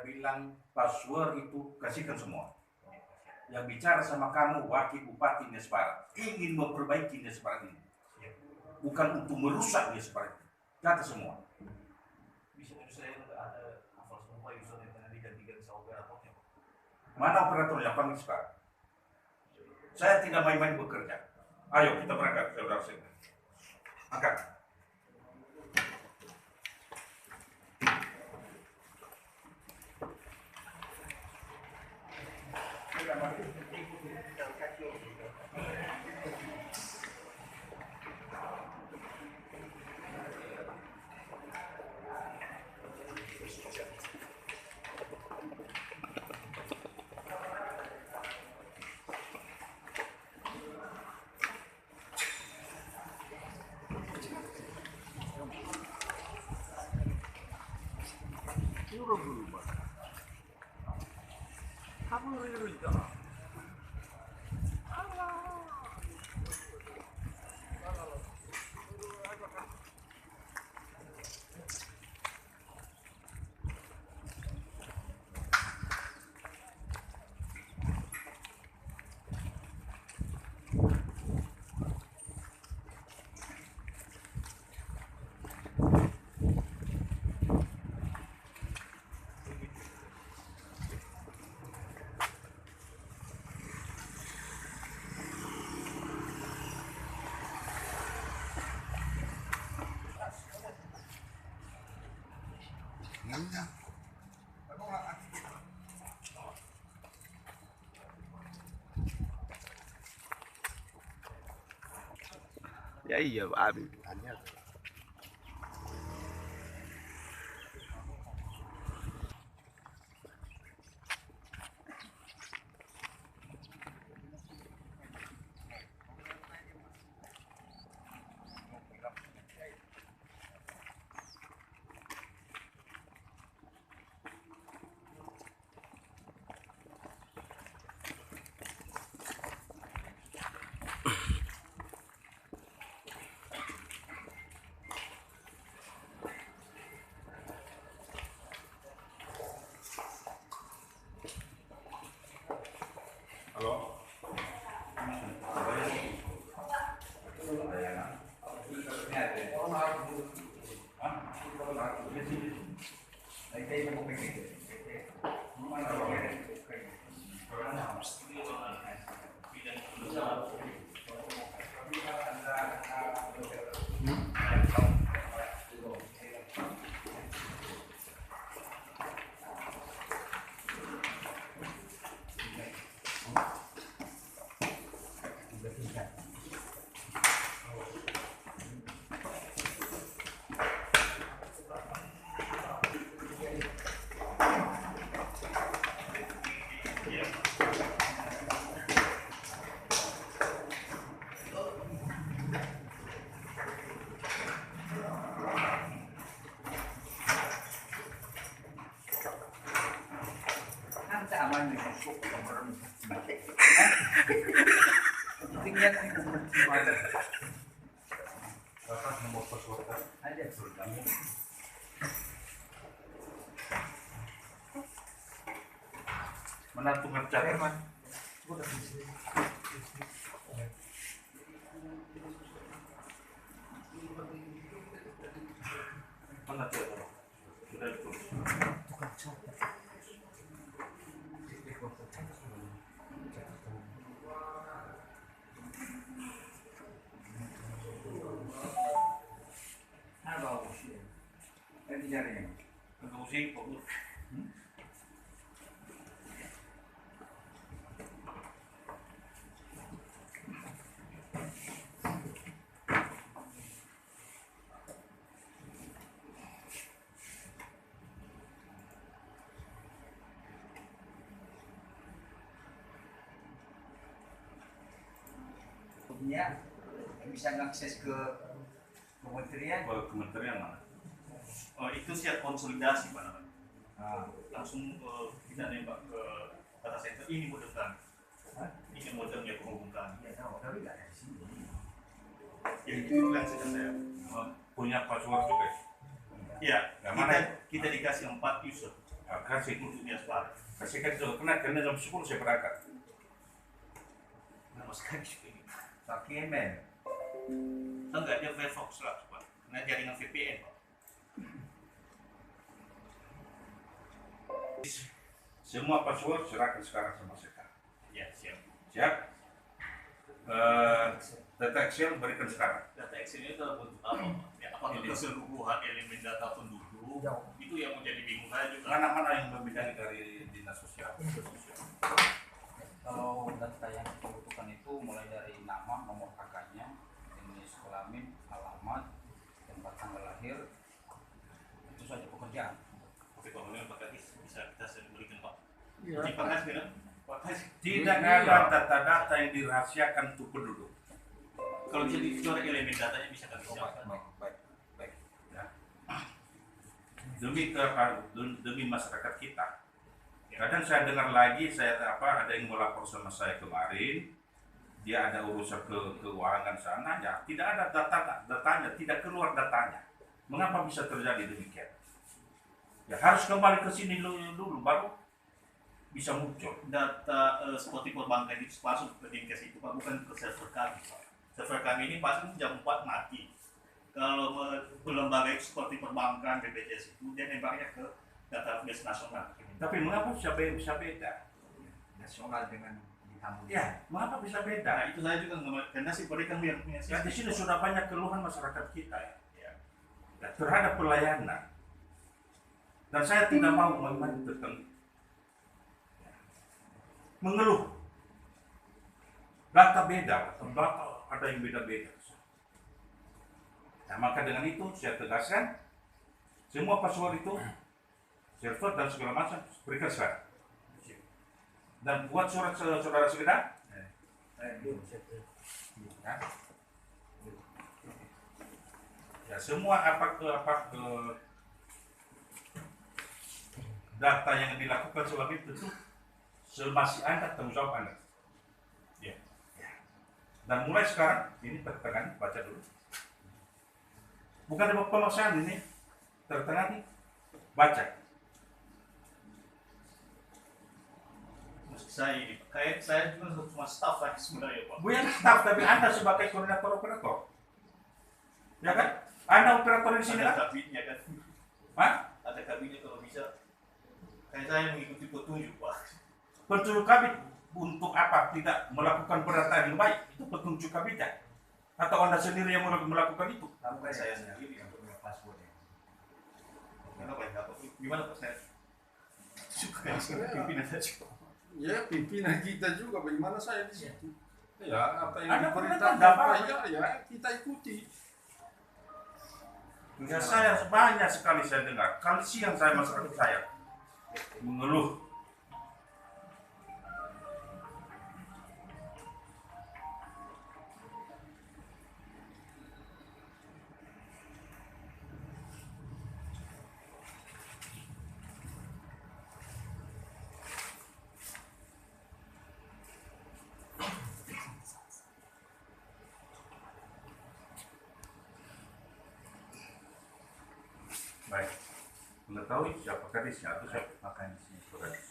bilang password itu kasihkan semua. Yang bicara sama kamu wakil bupati Nias Barat ingin memperbaiki Nias Barat ini, bukan untuk merusak Nias Barat. Kata semua. Bisa saya ada hafal semua user yang digantikan sama operatornya. Mana operatornya panggil sekarang? Saya tidak main-main bekerja. Ayo kita berangkat, saudara-saudara. Angkat. Ya iya, Abi. Halo. Menantu ngerjain Herman. Mana tuh? Sudah itu. Ya, bisa mengakses ke kementerian. Kementerian mana? Oh, itu siap konsolidasi Pak namanya. Langsung kita nembak ke data center ini model kan. Ini modelnya penghubungkan. Ya tahu, tapi nggak ada di sini. Ya itu yang saya punya password juga. Iya, kita dikasih 4 user. kasih untuk Nias Barat. kasihkan juga karena jam 10 saya berangkat. Nama sekali ini. Pakai email. Enggak, dia Firefox lah, Pak. Nah, jaringan VPN, Pak. Semua password serahkan sekarang sama saya. Ya, siap. Siap? Data Excel berikan sekarang. Data Excel itu dalam bentuk apa, Pak? Ya, apakah keseluruhan elemen data penduduk? Itu yang menjadi bingung saya juga. Mana-mana yang membidangi dari dinas sosial. Kalau data yang kita butuhkan itu mulai dari nama, nomor kakaknya, jenis kelamin, alamat, tempat tanggal lahir, itu saja pekerjaan. Oke, Pak, ini Pak Kadis bisa kita berikan, Pak. Terima kasih, kan? Pak Kadis. Tidak ada data-data yang dirahasiakan untuk penduduk. Kalau bisa dikeluarkan elemen datanya bisa kami siapkan. Baik. Ya. Demi masyarakat kita. Kadang saya dengar lagi, ada yang melapor sama saya kemarin, dia ada urusan keuangan sana, ya tidak ada datanya, tidak keluar datanya. Mengapa bisa terjadi demikian? Ya harus kembali ke sini dulu baru bisa muncul. Data seperti perbankan itu masuk ke Dinkes itu, Pak, bukan ke server kami, Pak. Server kami ini pasti jam 4 mati. Kalau lembaga itu seperti perbankan, BPJS itu, dia nembaknya ke database nasional. Tapi mengapa bisa beda? Nasional dengan ditambah. Ya, mengapa bisa Nah, beda? itu saya juga nggak, karena si mereka yang punya Ya di sini sudah banyak keluhan masyarakat kita Ya. ya, terhadap pelayanan. Dan saya tidak mau main-main tentang mengeluh. Data beda, data ada yang beda-beda. Nah, maka dengan itu saya tegaskan semua password itu server dan segala macam berikan sekarang. Dan buat surat saudara sekalian. Ya. Ya, semua data yang dilakukan selama itu masih Anda tanggung jawab Anda. Ya. Dan mulai sekarang ini tertangani, baca dulu. Bukan ada pemaksaan ini, tertangani, baca. Saya ini, kayak saya juga cuma staff lagi sebenarnya, Pak. Bukan staff, tapi Anda sebagai koordinator operator. Ya kan? Anda operator di sini Ada kan? kabinnya kan? Hah? Ada kabinnya kalau bisa. Kayak saya mengikuti petunjuk, Pak. Petunjuk kabin untuk apa? Tidak melakukan penataan yang baik. Itu petunjuk kabinnya. Atau Anda sendiri yang melakukan itu? Tambah Saya saya sendiri. punya passwordnya. Kenapa ya? Gimana Pak saya? Suka sekarang pimpinan saja. Ya pimpinan kita juga bagaimana saya di situ. Ya apa yang Ada diperintahkan pendapat, ya kita ikuti. Ya saya banyak sekali saya dengar. Kali siang saya masyarakat saya mengeluh. Baik, mengetahui siapa kadisnya atau siapa Makan di sini. kadis.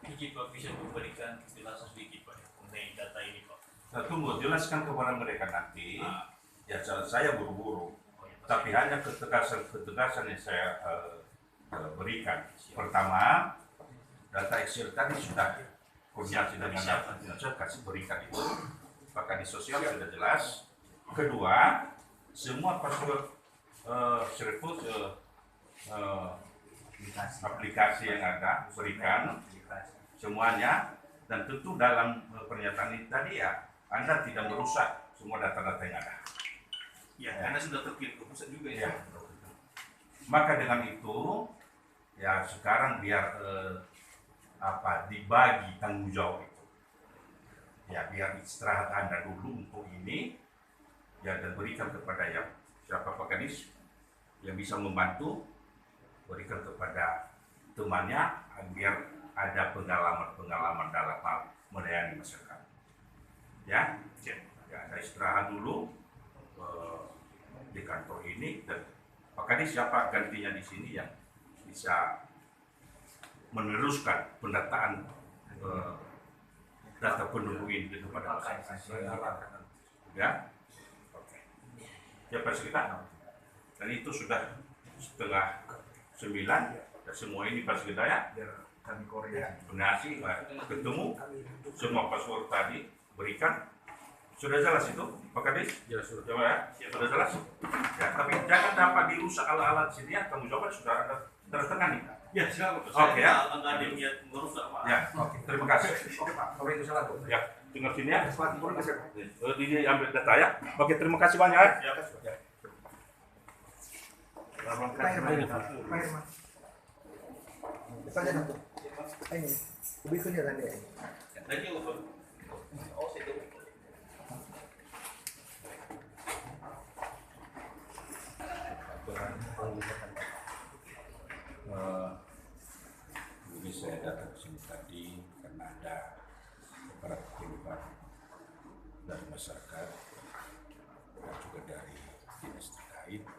Sedikit Pak, bisa memberikan penjelasan sedikit Pak mengenai data ini Pak. Saya tunggu, jelaskan kepada mereka nanti. Ya saya buru-buru. Oh, ya, Pak. Tapi hanya ketegasan yang saya berikan. Pertama, data Excel tadi sudah koordinasi dengan saya kasih berikan itu. Bahkan di sosial sudah jelas. Kedua, semua password server aplikasi yang ada berikan semuanya, dan tentu dalam pernyataan ini tadi ya Anda tidak merusak semua data-data yang ada. Ya, karena sudah terkirim ke pusat juga Ya. ya. Maka dengan itu ya sekarang biar dibagi tanggung jawab itu. Ya biar istirahat Anda dulu untuk ini ya, dan berikan kepada yang siapa Pak Kadis yang bisa membantu, berikan kepada temannya biar ada pengalaman-pengalaman dalam hal melayani masyarakat. Ya, ya, saya istirahat dulu di kantor ini, dan Pak Kadis siapa gantinya di sini yang bisa meneruskan pendataan data penduduk ini kepada masyarakat. Ya, oke. Ya Pak Sekda, dan itu sudah setengah 9 dan semua ini Pak Sekda ya. Biar kami koordinasi. Ketemu semua password tadi berikan. Sudah jelas itu Pak Kadis? Ya sudah. Coba ya, sudah jelas. Ya, tapi jangan dapat dirusak alat-alat sini ya. Tanggung jawab sudah ada tertangani. Ya, silakan. Oke, ya. Enggak ada niat merusak, Pak. Ya, oke. Terima kasih. Oke Pak, kalau itu salah tuh. Ya, dengar sini ya. Pak, turun ke sana. Ini ambil data ya. Oke, terima kasih banyak ya. Ya. Ya. Pak Herman. Pak Herman. Tanya satu. Ini, lebih kerja kan dia. Thank you, Pak. Ini saya datang ke sini tadi karena ada beberapa keluhan dari masyarakat dan juga dari dinas terkait